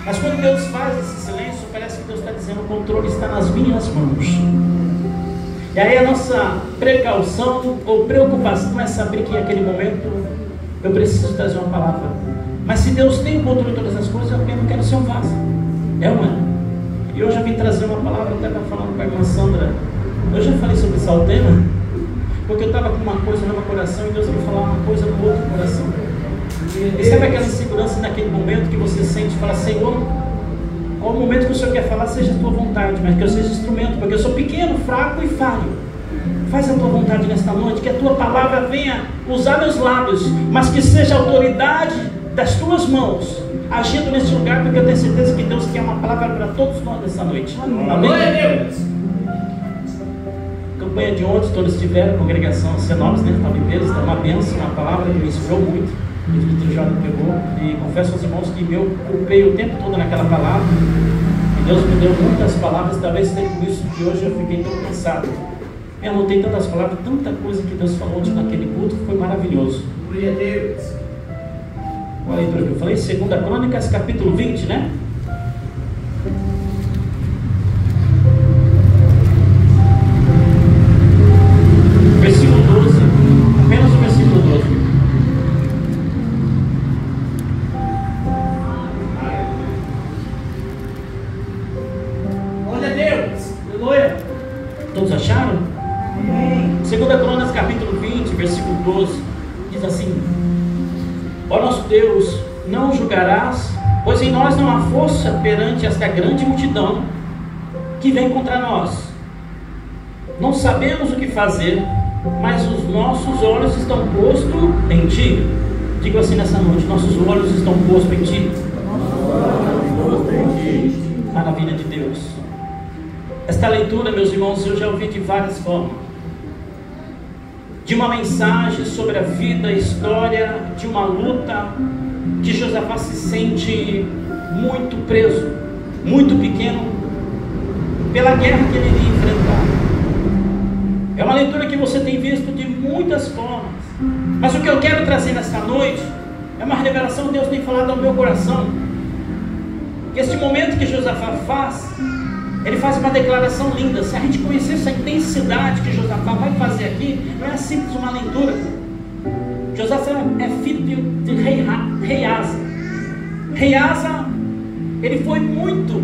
Mas quando Deus faz esse silêncio, parece que Deus está dizendo: o controle está nas minhas mãos. E aí a nossa precaução ou preocupação é saber que em aquele momento eu preciso trazer uma palavra. Mas se Deus tem o controle de todas as coisas, eu não quero ser um vaso. É ou não é? E hoje eu vim trazer uma palavra, eu estava falando com a irmã Sandra. Eu já falei sobre esse tema, porque eu estava com uma coisa no meu coração e Deus me falar uma coisa no outro coração. E sabe aquela insegurança naquele momento que você sente e fala: Senhor, qual o momento que o Senhor quer falar, seja a tua vontade, mas que eu seja instrumento, porque eu sou pequeno, fraco e falho. Faz a tua vontade nesta noite, que a tua palavra venha usar meus lábios, mas que seja a autoridade das tuas mãos agindo neste lugar, porque eu tenho certeza que Deus quer uma palavra para todos nós nessa noite. Amém? Deus. Campanha de ontem, todos tiveram, congregação Cenobis, né? Talibeiros, é uma bênção, uma palavra que me inspirou muito. O Espírito já me pegou, e confesso aos irmãos que eu ocupei o tempo todo naquela palavra, e Deus me deu muitas palavras. Talvez seja por isso que hoje eu fiquei tão cansado. Eu anotei tantas palavras, tanta coisa que Deus falou naquele culto, foi maravilhoso. Glória a Deus. Qual a leitura que eu falei? 2 Crônicas, capítulo 20, né? Versículo 12, apenas o versículo 12. Glória a Deus. Aleluia. Todos acharam? Amém. 2 Crônicas, capítulo 20, versículo 12, diz assim: ó nosso Deus, não julgarás, pois em nós não há força perante esta grande multidão que vem contra nós. Não sabemos o que fazer, mas os nossos olhos estão postos em Ti. Digo assim nessa noite: nossos olhos estão postos em Ti. Maravilha de Deus. Esta leitura, meus irmãos, eu já ouvi de várias formas. De uma mensagem sobre a vida, a história de uma luta que Josafá se sente muito preso, muito pequeno, pela guerra que ele iria enfrentar. É uma leitura que você tem visto de muitas formas, mas o que eu quero trazer nesta noite é uma revelação que Deus tem falado ao meu coração. Que este momento que Josafá faz, ele faz uma declaração linda. Se a gente conhecesse a intensidade que Josafá vai fazer aqui, não é simples uma leitura. Josafá é filho de rei Asa. Rei Asa, ele foi muito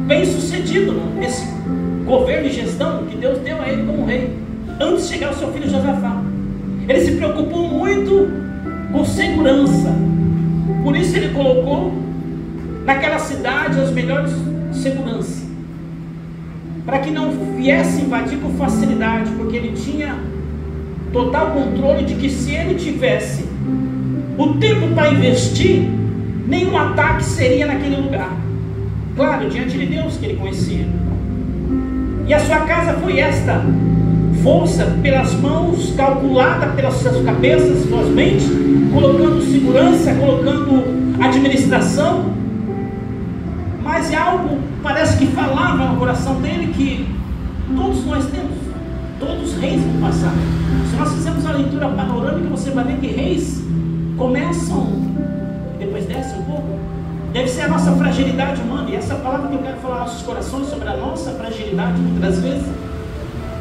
bem sucedido nesse governo e gestão que Deus deu a ele como rei, antes de chegar o seu filho Josafá. Ele se preocupou muito com segurança, por isso ele colocou naquela cidade as melhores seguranças, para que não viesse invadir com facilidade, porque ele tinha total controle de que se ele tivesse o tempo para investir, nenhum ataque seria naquele lugar. Claro, diante de Deus que ele conhecia. E a sua casa foi esta: força pelas mãos, calculada pelas suas cabeças, suas mentes, colocando segurança, colocando administração. Mas é algo, parece que falava no coração dele, que todos nós temos, todos os reis vão passar. Se nós fizermos a leitura panorâmica, você vai ver que reis começam e depois descem um pouco. Deve ser a nossa fragilidade humana, e essa palavra que eu quero falar aos nossos corações sobre a nossa fragilidade, muitas vezes,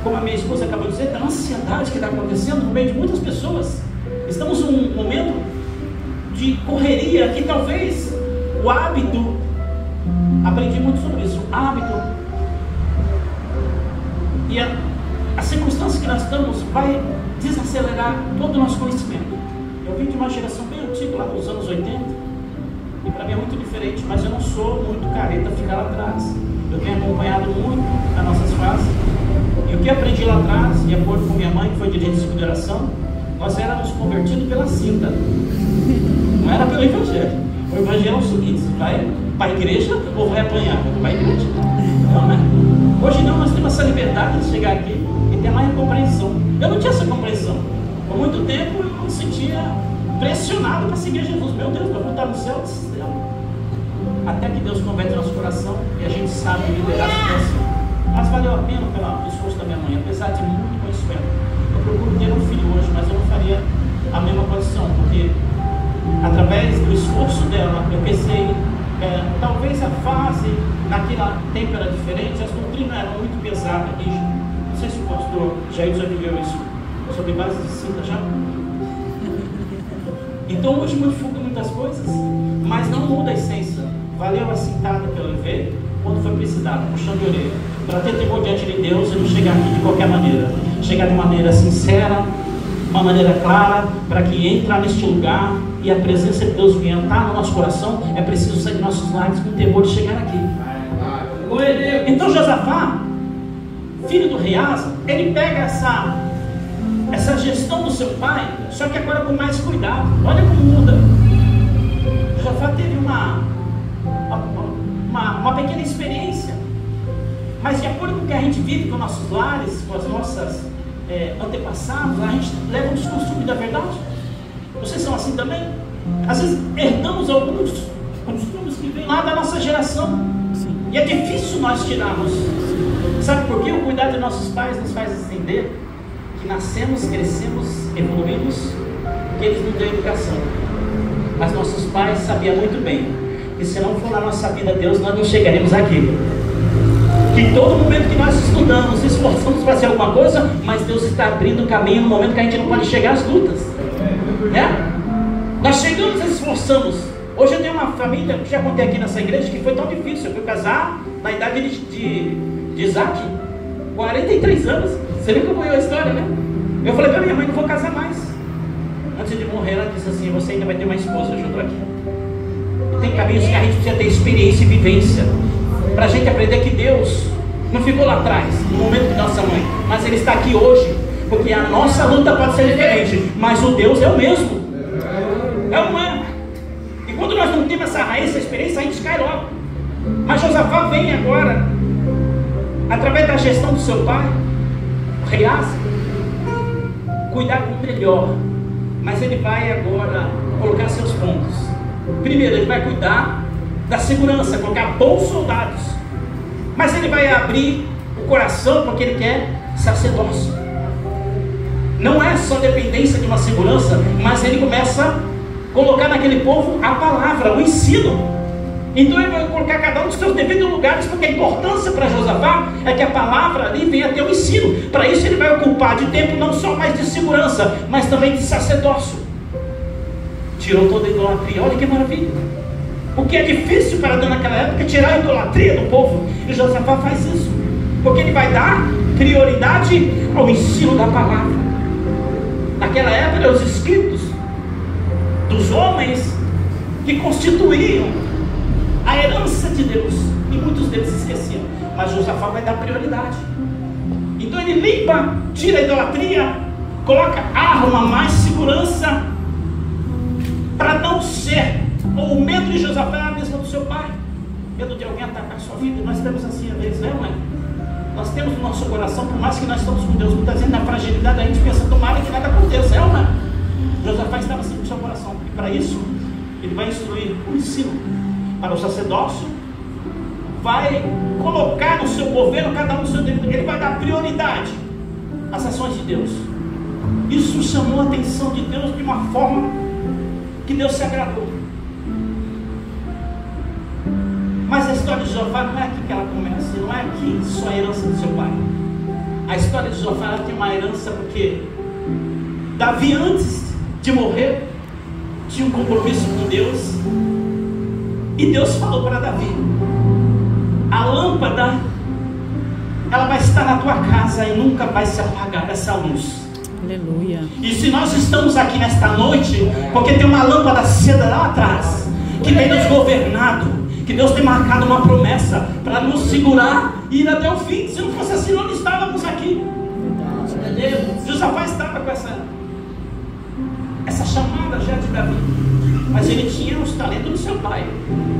como a minha esposa acabou de dizer, da ansiedade que está acontecendo no meio de muitas pessoas. Estamos num momento de correria que talvez o hábito, aprendi muito sobre isso, o hábito e a circunstância que nós estamos vai desacelerar todo o nosso conhecimento. Eu vim de uma geração bem antiga, lá dos anos 80, e para mim é muito diferente, mas eu não sou muito careta ficar lá atrás. Eu tenho acompanhado muito as nossas fases, e o que aprendi lá atrás, de acordo com minha mãe, que foi dirigente de consideração, nós éramos convertidos pela cinta, não era pelo evangelho. O evangelho é o seguinte: vai para a igreja ou vai apanhar? Vai para a igreja. Não, né? Hoje não, nós temos essa liberdade de chegar aqui e ter mais compreensão. Eu não tinha essa compreensão. Por muito tempo eu me sentia pressionado para seguir Jesus. Meu Deus, eu vou estar no céu desse céu. Até que Deus converte nosso coração e a gente sabe liderar a situação. Mas valeu a pena pelo esforço da minha mãe, apesar de muito conhecimento. Eu procuro ter um filho hoje, mas eu não faria a mesma condição, porque através do esforço dela eu pensei, talvez fase, naquele tempo era diferente, as doutrinas eram muito pesadas, rígidas. Não sei se o pastor Jair já viveu isso sobre base de cinta já. Então hoje modifica muitas coisas, mas não muda a essência. Valeu a cintada que eu levei quando foi precisado, puxando de orelha, para ter temor diante de Deus e não chegar aqui de qualquer maneira, chegar de maneira sincera, uma maneira clara, para que entrar neste lugar e a presença de Deus venha estar no nosso coração. É preciso sair de nossos lares com temor de chegar aqui. Então Josafá, filho do rei Asa, ele pega essa gestão do seu pai, só que agora com mais cuidado. Olha como muda. Josafá teve uma pequena experiência, mas de acordo com o que a gente vive com nossos lares, com as nossas antepassados, a gente leva os costumes da verdade. Vocês são assim também? Às vezes herdamos alguns costumes que vêm lá da nossa geração. Sim. E é difícil nós tirarmos. Sabe por quê? O cuidado de nossos pais nos faz entender que nascemos, crescemos, evoluímos, porque eles nos dão educação. Mas nossos pais sabiam muito bem que se não for na nossa vida Deus, nós não chegaremos aqui. Que todo momento que nós estudamos, esforçamos para fazer alguma coisa, mas Deus está abrindo o caminho no momento que a gente não pode chegar às lutas. Nós chegamos e esforçamos. Hoje eu tenho uma família, que já contei aqui nessa igreja, que foi tão difícil. Eu fui casar na idade de Isaac, 43 anos. Você viu como foi a história, né? Eu falei para minha mãe, não vou casar mais. Antes de morrer, ela disse assim: você ainda vai ter uma esposa junto aqui. E tem caminhos que a gente precisa ter experiência e vivência, para a gente aprender que Deus não ficou lá atrás, no momento de nossa mãe, mas Ele está aqui hoje, porque a nossa luta pode ser diferente, mas o Deus é o mesmo. É ou não é? E quando nós não temos essa raiz, essa experiência, a gente cai logo. Mas Josafá vem agora, através da gestão do seu pai, o rei Asa, cuidar com o melhor. Mas ele vai agora colocar seus pontos. Primeiro, ele vai cuidar da segurança, colocar bons soldados. Mas ele vai abrir o coração, porque ele quer sacerdócio. Não é só dependência de uma segurança, mas ele começa a colocar naquele povo a palavra, o ensino. Então ele vai colocar cada um dos seus devidos lugares, porque a importância para Josafá é que a palavra ali venha ter o ensino. Para isso ele vai ocupar de tempo não só mais de segurança, mas também de sacerdócio. Tirou toda a idolatria. Olha que maravilha. O que é difícil para Deus naquela época é tirar a idolatria do povo. E Josafá faz isso, porque ele vai dar prioridade ao ensino da palavra. Naquela época eram os escritos dos homens que constituíam a herança de Deus, e muitos deles esqueciam. Mas Josafá vai dar prioridade. Então ele limpa, tira a idolatria, coloca arma, mais segurança, para não ser. O medo de Josafá é a mesma do seu pai, medo de alguém atacar a sua vida. E nós temos assim às vezes, né, mãe? Nós temos no nosso coração, por mais que nós estamos com Deus, muitas vezes na fragilidade a gente pensa, tomara que nada aconteça, é ou não? Josafá estava assim no seu coração, e para isso ele vai instruir o ensino para o sacerdócio, vai colocar no seu governo cada um no seu devido, ele vai dar prioridade às ações de Deus. Isso chamou a atenção de Deus de uma forma que Deus se agradou. Mas a história de Josafá não é aqui que ela começa, não é aqui só a herança do seu pai. A história de Josafá ela tem uma herança porque Davi, antes de morrer, tinha um compromisso com Deus. E Deus falou para Davi: a lâmpada, ela vai estar na tua casa e nunca vai se apagar essa luz. Aleluia. E se nós estamos aqui nesta noite, porque tem uma lâmpada acesa lá atrás, que tem nos governado, que Deus tem marcado uma promessa para nos segurar e ir até o fim. Se não fosse assim, não estávamos aqui. Josafá estava com essa chamada já de Davi, mas ele tinha os talentos do seu pai.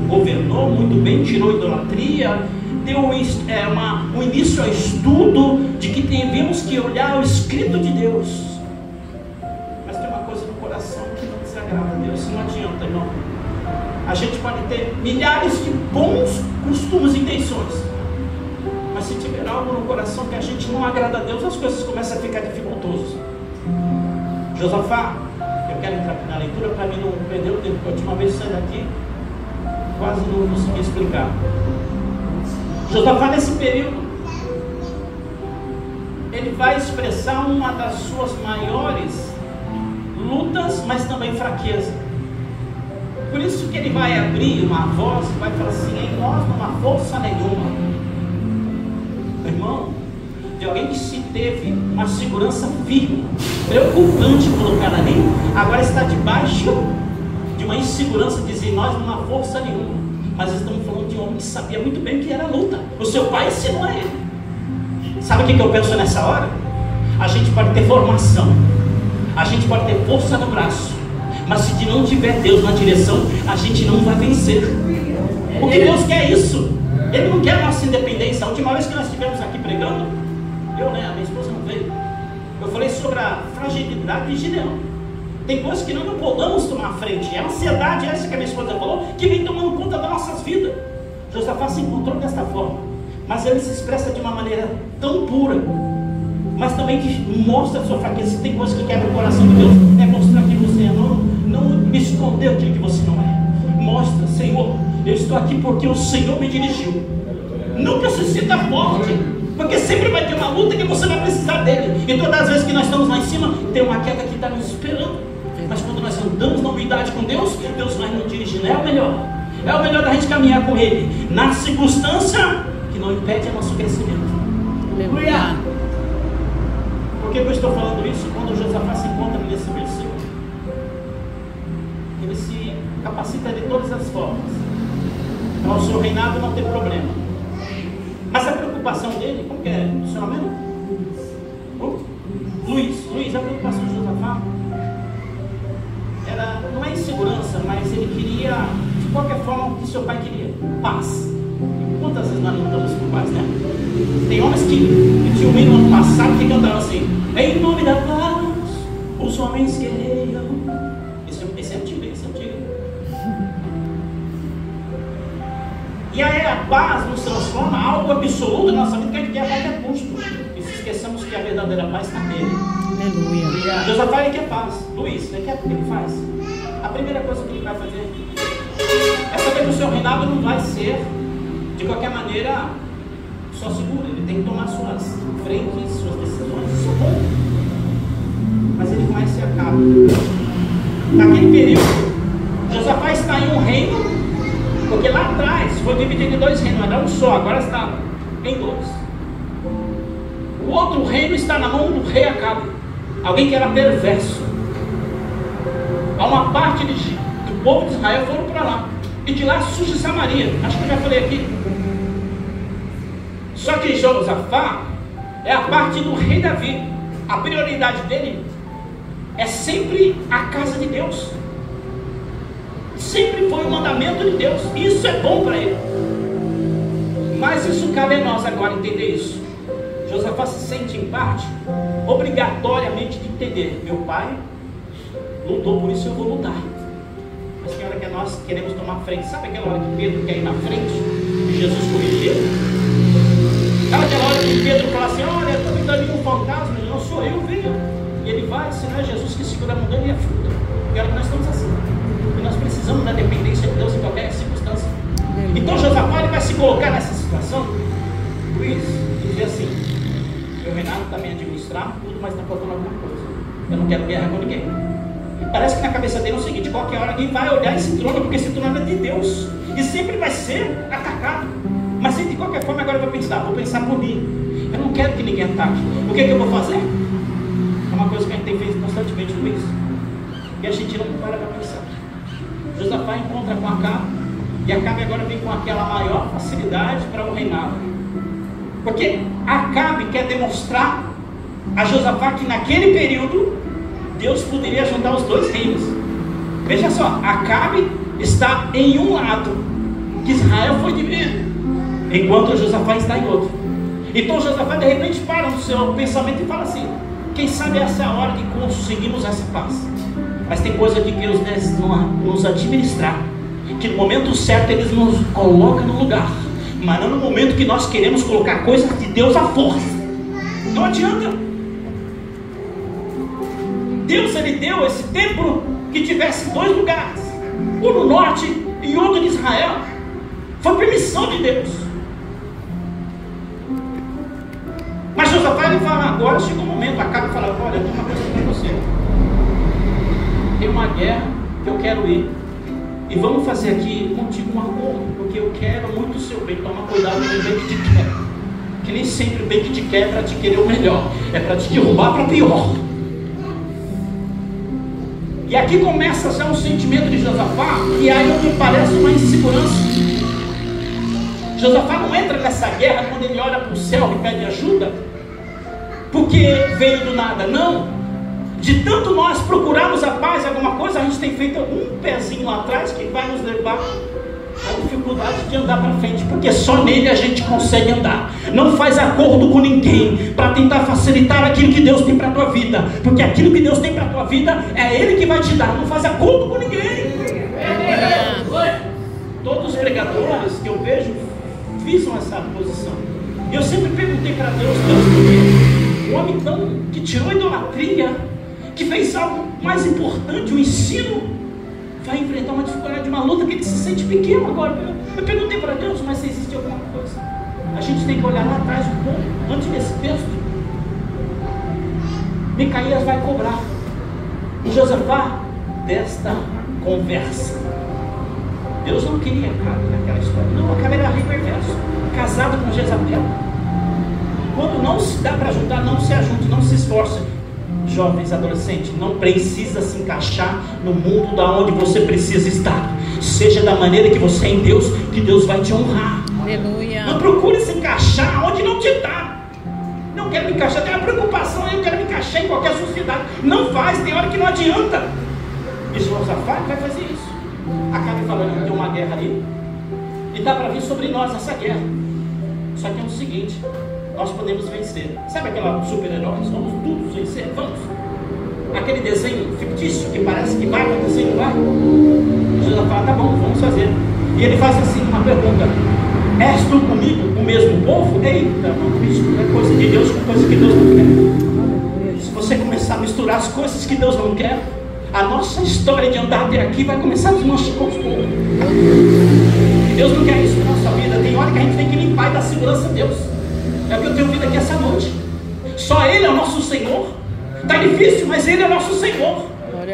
Governou muito bem, tirou a idolatria, deu um início ao estudo de que devemos que olhar o escrito de Deus. Mas tem uma coisa no coração que não desagrada a Deus. Não adianta, irmão. A gente pode ter milhares de bons costumes e intenções, mas se tiver algo no coração que a gente não agrada a Deus, as coisas começam a ficar dificultosas. Josafá, eu quero entrar aqui na leitura para mim não perder o tempo, porque a última vez eu saí daqui quase não consegui explicar. Josafá, nesse período, ele vai expressar uma das suas maiores lutas, mas também fraqueza. Por isso que ele vai abrir uma voz e vai falar assim: em nós não há força nenhuma. Meu irmão, de alguém que se teve uma segurança firme, preocupante colocada ali, agora está debaixo de uma insegurança, dizer em nós não há força nenhuma. Mas estamos falando de um homem que sabia muito bem que era luta. O seu pai ensinou a ele. Sabe o que eu penso nessa hora? A gente pode ter formação, a gente pode ter força no braço, mas se não tiver Deus na direção, a gente não vai vencer. Porque Deus quer isso. Ele não quer a nossa independência. A última vez que nós estivemos aqui pregando, a minha esposa não veio, eu falei sobre a fragilidade de Gideão. Tem coisas que nós não podemos tomar à frente. É a ansiedade essa que a minha esposa falou, que vem tomando conta das nossas vidas. Josafá se encontrou desta forma, mas ele se expressa de uma maneira tão pura, mas também que mostra a sua fraqueza. Tem coisas que quebra o coração de Deus, é mostrar que você é, não me esconder aquilo que você não é. Mostra: Senhor, eu estou aqui porque o Senhor me dirigiu. Nunca se sinta forte, porque sempre vai ter uma luta que você vai precisar dele. E todas as vezes que nós estamos lá em cima, tem uma queda que está nos esperando. Mas quando nós andamos na humildade com Deus, Deus vai nos dirigindo. É o melhor. É o melhor da gente caminhar com Ele na circunstância que não impede o nosso crescimento. Aleluia. Por que eu estou falando isso? Quando Josafá se encontra nesse versículo, ele se capacita de todas as formas para o seu reinado não ter problema. Mas a preocupação dele, como que é o seu nome mesmo? Luiz, a preocupação de Josafá não é insegurança, mas ele queria, de qualquer forma, o que seu pai queria: paz. Quantas vezes nós lutamos por paz, né? Tem homens que tinham um hino ano passado que cantavam assim: em nome da paz, os homens guerreiam. Esse é antigo, esse é antigo. E aí a paz nos transforma em algo absoluto na nossa vida, que a gente quer a qualquer custo. E se esquecemos que a verdadeira paz está nele. Aleluia. Josafá, ele quer paz. Luiz, ele quer, o que ele faz? A primeira coisa que ele vai fazer é saber que o seu reinado não vai ser de qualquer maneira só seguro. Ele tem que tomar suas frentes, suas decisões. Isso é bom. Mas ele conhece Acabe. Naquele período, Josafá está em um reino, porque lá atrás foi dividido em dois reinos, era um só, agora está em dois. O outro reino está na mão do rei Acabe, alguém que era perverso. Há uma parte do povo de Israel foram para lá, e de lá surge Samaria. Acho que eu já falei aqui. Só que Josafá é a parte do rei Davi. A prioridade dele é sempre a casa de Deus. Sempre foi o mandamento de Deus. Isso é bom para ele. Mas isso cabe a nós agora entender isso. Josafá se sente em parte obrigatoriamente de entender: meu pai lutou, por isso eu vou lutar. Mas tem hora que nós queremos tomar frente. Sabe aquela hora que Pedro quer ir na frente e Jesus corrigiu? Sabe aquela hora que Pedro fala assim: olha, eu estou vendo um fantasma, não sou eu, venho. E ele vai, se não é Jesus que segura a montanha e a fruta. E olha que nós estamos assim. E nós precisamos da dependência de Deus em qualquer circunstância. Então Josafá, ele vai se colocar nessa situação, Luiz, e dizer assim: meu reinado está me administrando tudo, mas está faltando alguma coisa. Eu não quero guerra com ninguém. E parece que na cabeça dele é o seguinte: qualquer hora alguém vai olhar esse trono, porque esse trono é de Deus e sempre vai ser atacado. Mas de qualquer forma, agora eu vou pensar por mim. Eu não quero que ninguém ataque. O que eu vou fazer? É uma coisa que a gente tem feito constantemente, Luiz, e a gente não para para pensar. Josafá encontra com Acabe, e Acabe agora vem com aquela maior facilidade para o reinado, porque Acabe quer demonstrar a Josafá que naquele período Deus poderia juntar os dois reinos. Veja só, Acabe está em um lado, que Israel foi dividido, enquanto Josafá está em outro. Então Josafá de repente para no seu pensamento e fala assim: quem sabe essa é a hora de conseguirmos essa paz. Mas tem coisa que Deus deve nos administrar, que no momento certo Ele nos coloca no lugar, mas não no momento que nós queremos colocar coisas de Deus à força. Não adianta. Deus, Ele deu esse templo que tivesse dois lugares, um no norte e outro de Israel. Foi permissão de Deus. Mas Josafá, ele fala, agora chegou o momento. Acabe e fala, olha, tem uma coisa para você. Tem uma guerra que eu quero ir. E vamos fazer aqui contigo um acordo, porque eu quero muito o seu bem. Toma cuidado com o bem que te quer. Que nem sempre o bem que te quer é para te querer o melhor. É para te derrubar para pior. E aqui começa já um sentimento de Josafá, que aí me parece uma insegurança. Josafá não entra nessa guerra quando ele olha para o céu e pede ajuda, porque veio do nada, não. De tanto nós procurarmos a paz em alguma coisa, a gente tem feito um pezinho lá atrás que vai nos levar à dificuldade de andar para frente, porque só nele a gente consegue andar. Não faz acordo com ninguém para tentar facilitar aquilo que Deus tem para a tua vida, porque aquilo que Deus tem para a tua vida é Ele que vai te dar. Não faz acordo com ninguém. Todos os pregadores que eu vejo visam essa posição. Eu sempre perguntei para Deus, um homem tão que tirou a idolatria, que fez algo mais importante, o ensino, vai enfrentar uma dificuldade, uma luta que ele se sente pequeno agora. Eu perguntei para Deus, mas se existe alguma coisa. A gente tem que olhar lá atrás um pouco, antes desse texto. Micaías vai cobrar Josafá desta conversa. Deus não queria Acabe naquela história. Não, Acabe era rei perverso, casado com Jezabel. Quando não se dá para ajudar, não se ajunte, não se esforce. Jovens, adolescentes, não precisa se encaixar no mundo da onde você precisa estar. Seja da maneira que você é em Deus, que Deus vai te honrar. Aleluia. Não procure se encaixar onde não te está. Não quero me encaixar, tem uma preocupação, eu quero me encaixar em qualquer sociedade. Não faz, tem hora que não adianta. E Josafá vai fazer isso. Acabe falando que tem uma guerra ali, e dá para vir sobre nós essa guerra. Só que é o seguinte, nós podemos vencer. Sabe aquela super-heróis? Vamos todos vencer, vamos. Aquele desenho fictício que parece que vai acontecer e não vai. Jesus fala, tá bom, vamos fazer. E ele faz assim uma pergunta: és tu comigo o mesmo povo? Eita, mano, isso é coisa de Deus com coisa que Deus não quer. Se você começar a misturar as coisas que Deus não quer, a nossa história de andar até aqui vai começar a desmanchar aos poucos. E Deus não quer isso na nossa vida. Tem hora que a gente tem que limpar e dar segurança a Deus. É o que eu tenho ouvido aqui essa noite. Só Ele é o nosso Senhor. Está difícil, mas Ele é o nosso Senhor.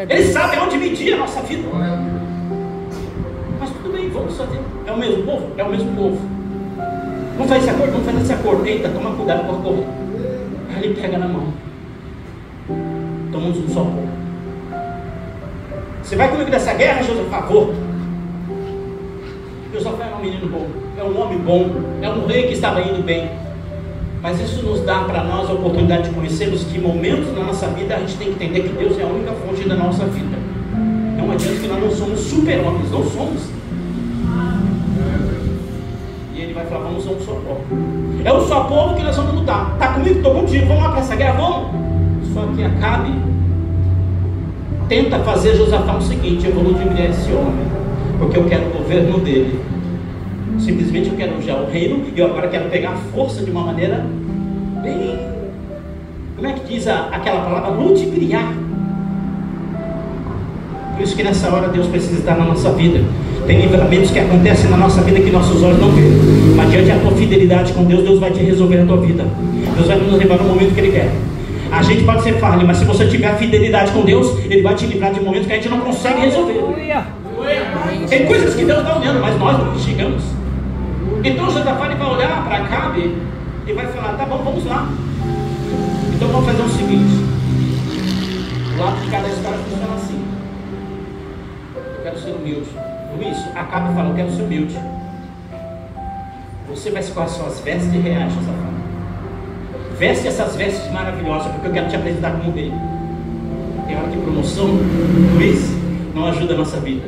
Ele sabe onde medir a nossa vida. Mas tudo bem, vamos fazer. É o mesmo povo? É o mesmo povo. Vamos fazer esse acordo? Vamos fazer esse acordo. Eita, toma cuidado com o acordo. Aí ele pega na mão. Tomamos um só povo. Você vai comigo nessa guerra, Josafá? Vou. Josafá é um menino bom, é um homem bom, é um rei que estava indo bem. Mas isso nos dá para nós a oportunidade de conhecermos que momentos na nossa vida a gente tem que entender que Deus é a única fonte da nossa vida. Não adianta que nós não somos super-homens, não somos. E ele vai falar, vamos ser um só povo. É um só povo que nós vamos lutar. Está comigo? Estou contigo, vamos lá para essa guerra, vamos? Só que Acabe tenta fazer Josafá o seguinte: eu vou ludibriar esse homem, porque eu quero o governo dele. Simplesmente eu quero já o reino, e eu agora quero pegar a força de uma maneira bem, como é que diz aquela palavra? Ludibriar. Por isso que nessa hora Deus precisa estar na nossa vida. Tem livramentos que acontecem na nossa vida que nossos olhos não veem, mas diante da tua fidelidade com Deus, Deus vai te resolver a tua vida. Deus vai nos levar no momento que Ele quer. A gente pode ser falho, mas se você tiver fidelidade com Deus, Ele vai te livrar de momentos que a gente não consegue resolver. Tem coisas que Deus está olhando, mas nós não chegamos. Então Josafá vai olhar para Acabe e vai falar, tá bom, vamos lá. Então vamos fazer o seguinte. O lado de cada história funciona assim. Eu quero ser humilde. Luiz, Acabe fala, eu quero ser humilde. Você vai escolher suas vestes reais, Josafá. Veste essas vestes maravilhosas, porque eu quero te apresentar como rei. Tem hora que promoção, Luiz, não ajuda a nossa vida.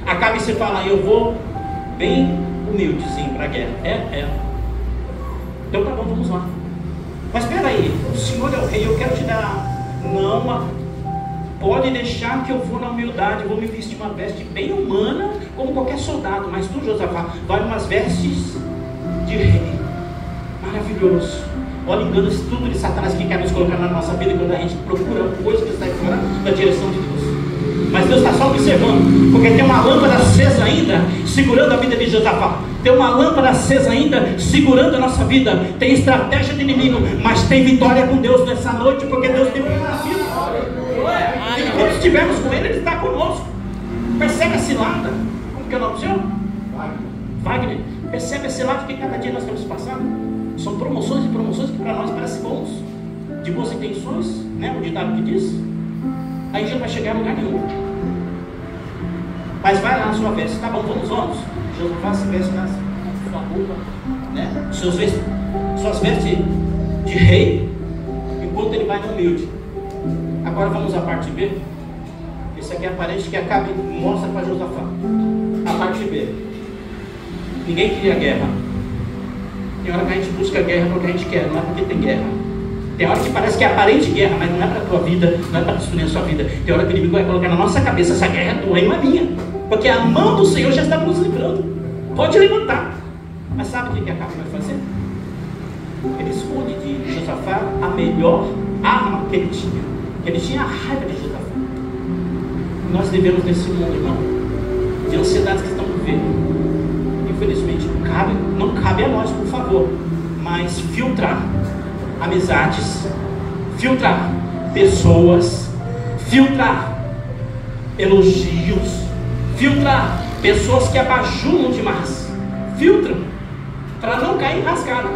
Acabe e você fala, eu vou bem humildezinho para a guerra. Então tá bom, vamos lá. Mas espera aí, o Senhor é o rei, eu quero te dar. Não, pode deixar que eu vou na humildade, vou me vestir uma veste bem humana, como qualquer soldado. Mas tu, Josafá, vai umas vestes de rei. Maravilhoso. Olha, engano, esse tudo de Satanás que quer nos colocar na nossa vida quando a gente procura coisas que está fora da direção de Deus. Mas Deus está só observando, porque tem uma lâmpada acesa ainda, segurando a vida de Josafá. Tem uma lâmpada acesa ainda, segurando a nossa vida. Tem estratégia do inimigo, mas tem vitória com Deus nessa noite, porque Deus tem um nascido. E quando estivermos com Ele, Ele está conosco. Percebe a cilada? Como que é o nome do senhor? Wagner. Percebe a cilada que cada dia nós estamos passando? São promoções e promoções que para nós parecem bons, de boas intenções, né? O ditado que diz. Aí já não vai chegar a lugar nenhum. Mas vai lá na sua veste, tá bom, vamos. Josafá se veste na sua roupa, né? Suas vestes de rei, enquanto ele vai no humilde. Agora vamos à parte B. Esse aqui é a parede que Acabe mostra para Josafá. A parte B. Ninguém queria guerra. Tem hora que a gente busca guerra porque a gente quer, não é porque tem guerra. Tem hora que parece que é aparente guerra, mas não é para a tua vida, não é para destruir a sua vida. Tem hora que o inimigo vai colocar na nossa cabeça: essa guerra é tua e não é minha, porque a mão do Senhor já está nos livrando. Pode levantar. Mas sabe o que Acabe vai fazer? Ele esconde de Josafá a melhor arma que ele tinha. Ele tinha a raiva de Josafá. Nós vivemos nesse mundo, irmão, de ansiedades que estão vivendo. Infelizmente, não cabe a nós, por favor, mas filtrar amizades, filtrar pessoas, filtrar elogios, filtrar pessoas que abajulam demais. Filtram para não cair rasgado.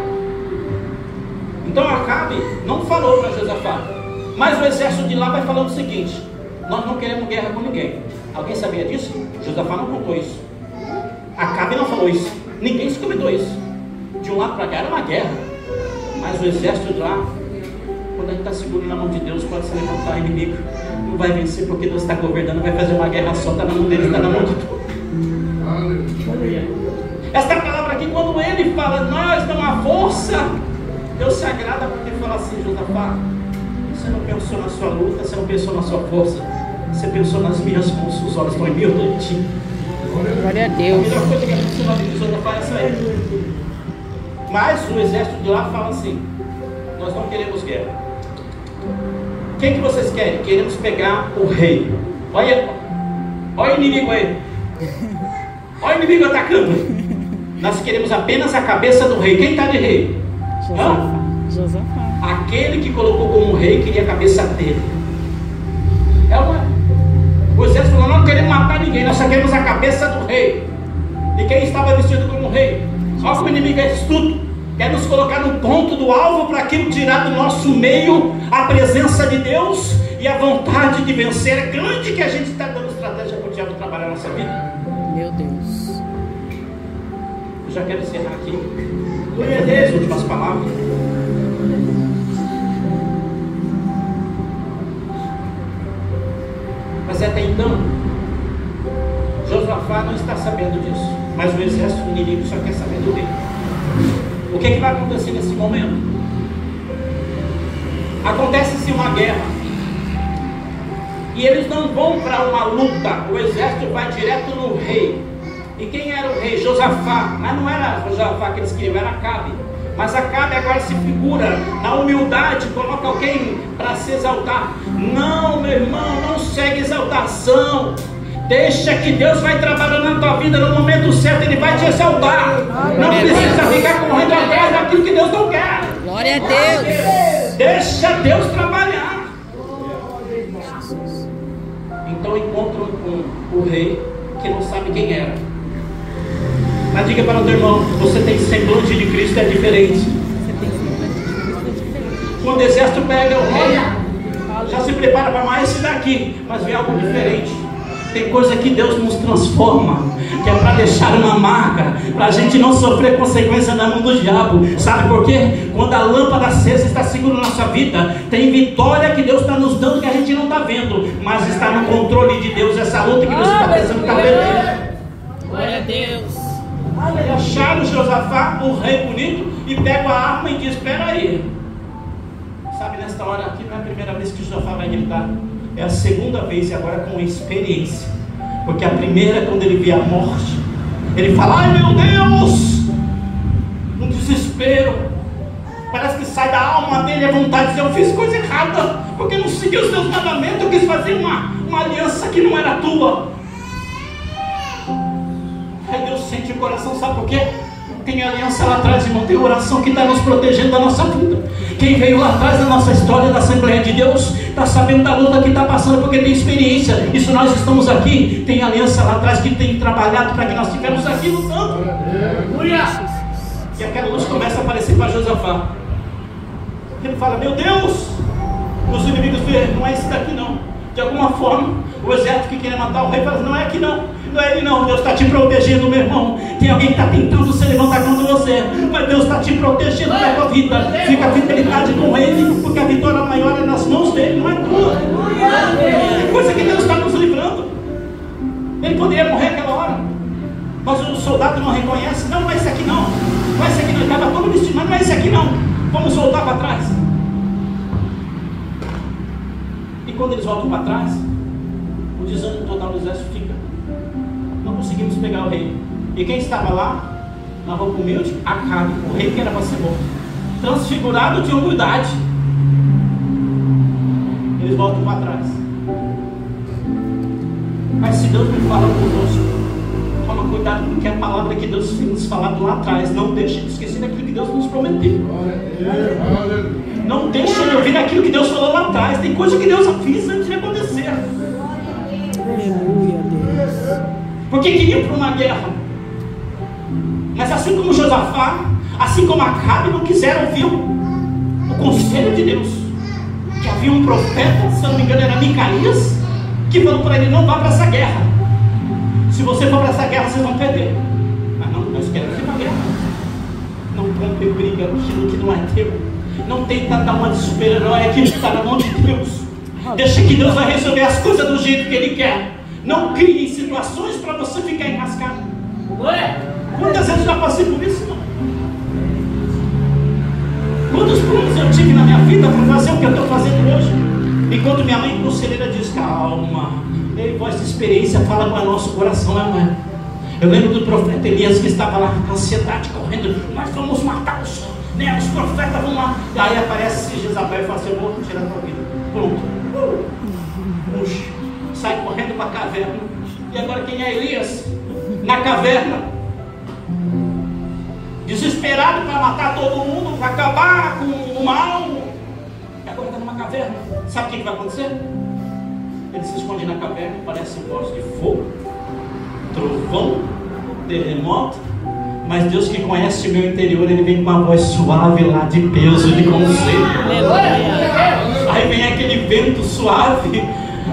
Então Acabe não falou para Josafá, mas o exército de lá vai falando o seguinte: nós não queremos guerra com ninguém. Alguém sabia disso? Josafá não contou isso. Acabe não falou isso. Ninguém se comentou isso. De um lado para cá era uma guerra, mas o exército de lá, quando a gente está seguro na mão de Deus, pode se levantar inimigo, não vai vencer, porque Deus está governando, vai fazer uma guerra só, está na mão dele, está na mão de Deus. Esta palavra aqui, quando ele fala, nós damos uma força, Deus se agrada porque fala assim: Josafá, você não pensou na sua luta, você não pensou na sua força, você pensou nas minhas mãos, os olhos estão em mim, eu estou em ti. Glória a Deus. A melhor coisa que a gente vai de Josafá é essa aí. Mas o exército de lá fala assim: nós não queremos guerra. O que vocês querem? Queremos pegar o rei. Olha o inimigo aí. Olha o inimigo atacando. Nós queremos apenas a cabeça do rei. Quem está de rei? Josafá. Aquele que colocou como rei queria a cabeça dele. O exército falou: não queremos matar ninguém, nós só queremos a cabeça do rei. E quem estava vestido como rei? Olha como o inimigo é astuto. Quer nos colocar no ponto do alvo para aquilo tirar do nosso meio a presença de Deus e a vontade de vencer. É grande que a gente está dando estratégia para o diabo trabalhar a nossa vida. Meu Deus. Eu já quero encerrar aqui. As últimas palavras. Mas até então, Josafá não está sabendo disso, mas o exército inimigo só quer saber do rei. O que vai acontecer nesse momento? Acontece-se uma guerra, e eles não vão para uma luta. O exército vai direto no rei. E quem era o rei? Josafá. Mas não era Josafá que eles queriam, era Acabe. Mas Acabe agora se figura na humildade, coloca alguém para se exaltar. Não, meu irmão, não segue exaltação. Deixa que Deus vai trabalhando na tua vida. No momento certo Ele vai te exaltar. Não precisa ficar correndo atrás daquilo que Deus não quer. Glória a Deus. Deixa Deus trabalhar. Então encontram com o rei que não sabe quem era. Mas diga para o teu irmão: você tem semblante de Cristo, é diferente. Quando o exército pega o rei, já se prepara para mais esse daqui, mas vem algo diferente. Tem coisa que Deus nos transforma, que é para deixar uma marca, para a gente não sofrer consequência na mão do diabo. Sabe por quê? Quando a lâmpada acesa está segura na nossa vida, tem vitória que Deus está nos dando que a gente não está vendo, mas está no controle de Deus. Essa luta que você está pensando está perdendo. Glória a Deus. Acharam Josafá, o rei bonito, e pega a arma e diz: espera aí. Sabe, nesta hora aqui não é a primeira vez que Josafá vai gritar, é a segunda vez, e agora com experiência. Porque a primeira, quando ele vê a morte, ele fala: ai meu Deus, um desespero, parece que sai da alma dele a vontade de dizer: eu fiz coisa errada, porque eu não segui os teus mandamentos, eu quis fazer uma aliança que não era tua. Aí Deus sente o coração, sabe por quê? Tem aliança lá atrás, irmão, tem oração que está nos protegendo da nossa vida. Quem veio lá atrás da nossa história da Assembleia de Deus está sabendo da luta que está passando, porque tem experiência. E se nós estamos aqui, tem aliança lá atrás que tem trabalhado para que nós estivermos aqui lutando. E aquela luz começa a aparecer para Josafá. Ele fala: meu Deus, os inimigos veem, não é esse daqui não. De alguma forma, o exército que queria matar o rei fala: não é aqui não, não é ele não. Deus está te protegendo, meu irmão. Tem alguém que está tentando se levantar contra você, mas Deus está te protegendo da tua vida. Fica a fidelidade com ele, porque a vitória maior é nas mãos dele, não é tua. É coisa que Deus está nos livrando. Ele poderia morrer aquela hora, mas o soldado não reconhece. Não, não é esse aqui não, não é esse aqui não. Ele estava todo vestido, mas não é esse aqui não. Vamos voltar para trás. E quando eles voltam para trás, o desânimo total do exército fica. Não conseguimos pegar o rei. E quem estava lá, na roupa humilde? Acabe, o rei que era para ser morto, transfigurado de humildade. Eles voltam para trás. Mas se Deus me fala conosco, toma cuidado, porque a palavra que Deus tem nos falado lá atrás, não deixe de esquecer daquilo que Deus nos prometeu. Não deixe de ouvir aquilo que Deus falou lá atrás. Tem coisa que Deus avisa antes de acontecer. Aleluia, Deus. Porque queriam para uma guerra, mas assim como Josafá, assim como Acabe, não quiseram ouvir o conselho de Deus. Que havia um profeta, se eu não me engano era Micaías, que falou para ele: não vá para essa guerra. Se você for para essa guerra, vocês vão perder. Mas não, nós queremos ir para a guerra. Não compre briga com aquilo que não é teu. Não tenta dar uma de super-herói, aquilo que está na mão de Deus. Deixa que Deus vai resolver as coisas do jeito que Ele quer. Não crie situações para você ficar enrascado. Quantas vezes já passei por isso, não? Quantos planos eu tive na minha vida para fazer o que eu estou fazendo hoje? Enquanto minha mãe conselheira diz: calma. E aí, voz de experiência fala com o nosso coração, não é? Eu lembro do profeta Elias que estava lá com ansiedade, correndo: nós vamos matar os profetas, vamos lá. E aí aparece Jezabel e fala assim: eu vou tirar a tua vida. Pronto. Puxa. Sai correndo para a caverna. E agora quem é Elias? Na caverna, desesperado para matar todo mundo, para acabar com o mal. E agora está numa caverna. Sabe o que vai acontecer? Ele se esconde na caverna, parece voz de fogo, trovão, terremoto. Mas Deus que conhece o meu interior, Ele vem com uma voz suave lá de peso, de conselho. Aí vem aquele vento suave,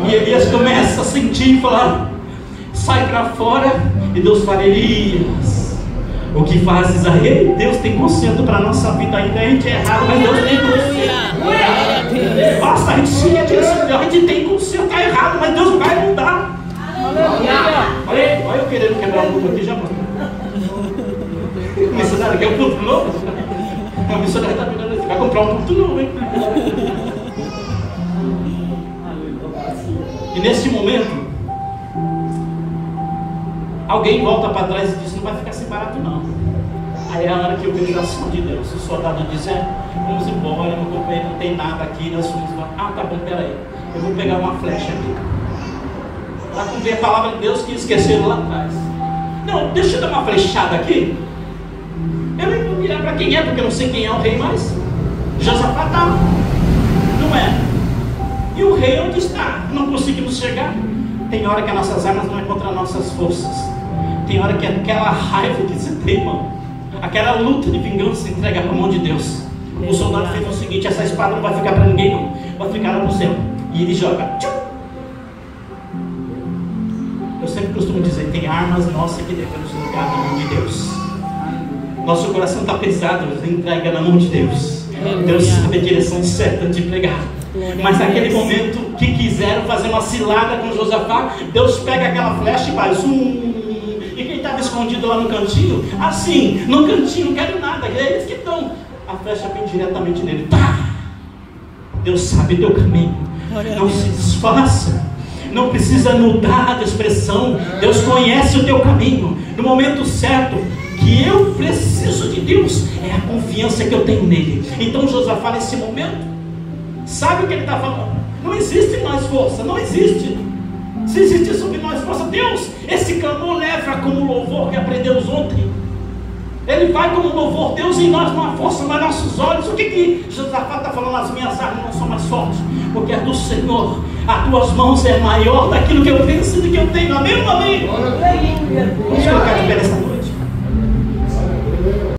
e Elias começa a sentir e falar: sai para fora. E Deus fala: Elias, o que fazes aí? Deus tem conserto para a nossa vida ainda. A gente é errado, mas Deus tem conserto. Nossa, a gente sim, a gente tem conserto, está errado, mas Deus vai mudar. Olha eu querendo quebrar o mundo aqui, já mostrou. O missionário quer um pulto novo? O missionário está virando assim: vai comprar um pulto novo, hein? E nesse momento, alguém volta para trás e diz: não vai ficar sem barato não. Aí é a hora que eu vejo a ação de Deus. O soldado diz: vamos embora, meu companheiro, não tem nada aqui, nós fomos embora. Ah, tá bom, peraí, eu vou pegar uma flecha aqui, para cumprir a palavra de Deus que esqueceram lá atrás. Não, deixa eu dar uma flechada aqui. Eu nem vou mirar para quem é, porque eu não sei quem é o rei mais. Josafá está, não é? E o rei onde está? Não conseguimos chegar. Tem hora que as nossas armas não é contra as nossas forças. Tem hora que aquela raiva que você tem, irmão, aquela luta de vingança, entrega para a mão de Deus. O soldado fez o seguinte: essa espada não vai ficar para ninguém não, vai ficar lá no céu. E ele joga. Eu sempre costumo dizer: tem armas nossas que devemos jogar na mão de Deus. Nosso coração está pesado, entrega na mão de Deus. Deus sabe a direção certa de pregar. Mas naquele momento que quiseram fazer uma cilada com Josafá, Deus pega aquela flecha e faz e quem estava escondido lá no cantinho, assim, no cantinho, não quero nada, é eles que estão. A flecha vem diretamente nele. Tá! Deus sabe teu caminho. Não se disfarça. Não precisa mudar de expressão. Deus conhece o teu caminho. No momento certo que eu preciso de Deus, é a confiança que eu tenho nele. Então Josafá, nesse momento, sabe o que ele está falando? Não existe mais força, não existe. Se existir sobre nós, nossa Deus, esse clamor leva como louvor que aprendemos ontem. Ele vai como louvor, Deus em nós, uma força nos nossos olhos. O que Josafá está falando? As minhas armas não são mais fortes, porque é do Senhor. As tuas mãos é maior daquilo que eu venço do que eu tenho. Amém ou amém?